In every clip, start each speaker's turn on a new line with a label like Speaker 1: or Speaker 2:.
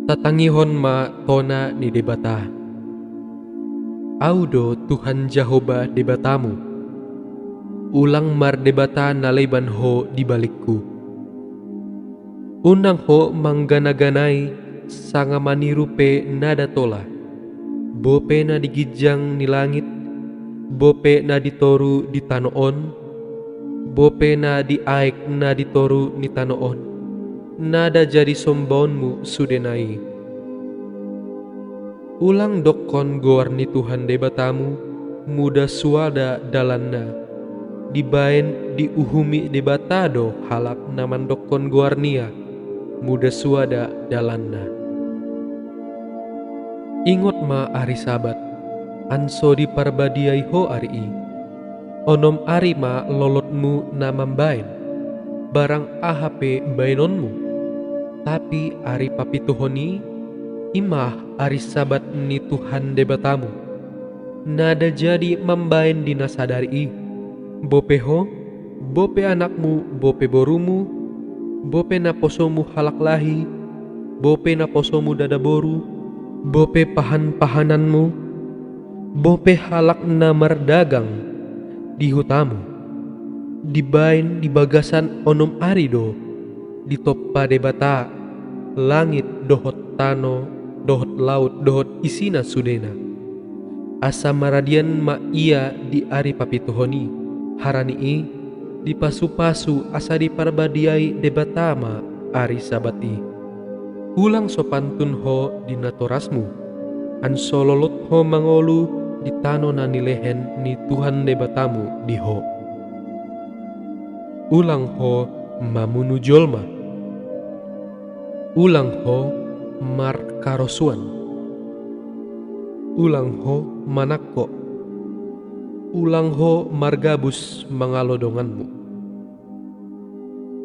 Speaker 1: Tatangihon ma tona ni debata. Audo Tuhan Jehovah debatamu. Ulang mar debata nalaiban ho di balikku. Unang ho manggana-ganay sanga manirupe nada tola. Bope na digijang ni langit, bope na ditoru di tanoon, bope na diaik na ditoru ni tanoon. Nada jadi sombonmu sudenai. Ulang dokon goar ni Tuhan debatamu, muda suada dalanna. Dibain diuhumi debatado halak naman dokon goar nia, muda suada dalanna. Ingot ma ari sabat, anso di parbadiai ho ari i. Onom ari ma lolotmu namambain, barang ahape bainonmu. Tapi ari papituhoni, imah ari sabat ni Tuhan debatamu. Nada jadi mambain dinasadari i. Bope ho, bope anakmu, bope borumu, bope naposomu halak lahi, bope naposomu dadaboru, bope pahan-pahananmu, bope halak na mardagang di hutamu. Dibain di bagasan onom ari do, di toppa debata, langit dohot tano, dohot laut, dohot isina sudena. Asa maradian ma ia di ari papituhoni, harani i di pasu-pasu asa di parbadiai debatama ari sabati. Ulang sopantun ho di natorasmu, ansololot ho mangolu di tano na nilehen ni Tuhan debatamu di ho. Ulang ho mamunu jolma. Ulang ho mar karosuan. Ulang ho manakko. Ulang ho margabus mangalodonganmu.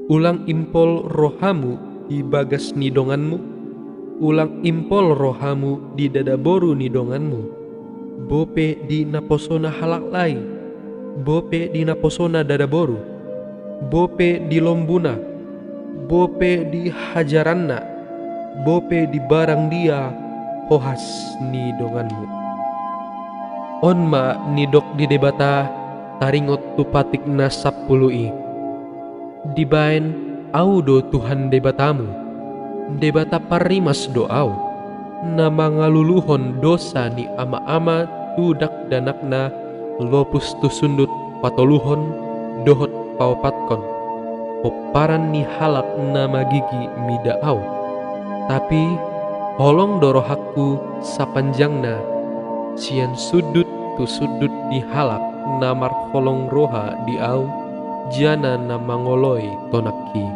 Speaker 1: Ulang impol rohamu di bagas nidonganmu. Ulang impol rohamu di dadaboru nidonganmu. Bope di naposona halak lai. Bope di naposona dadaboru. Bope di lombuna. Bope di hajaranna. Bope di barang dia hohas nidonganmu. Onma nidok di debata taringot tupatik na 10 i. Dibain audo Tuhan debatamu. Debata parimas doaw. Na mangaluluhon dosa ni ama-ama tudak danakna lopus tusundut patoluhon dohot paupatkon. Poparan ni halak na magigi midaaw. Tapi holong dorohakku sapanjangna sian sudut tu sudut di halak namar holong roha di au jana na mangoloi tonaki.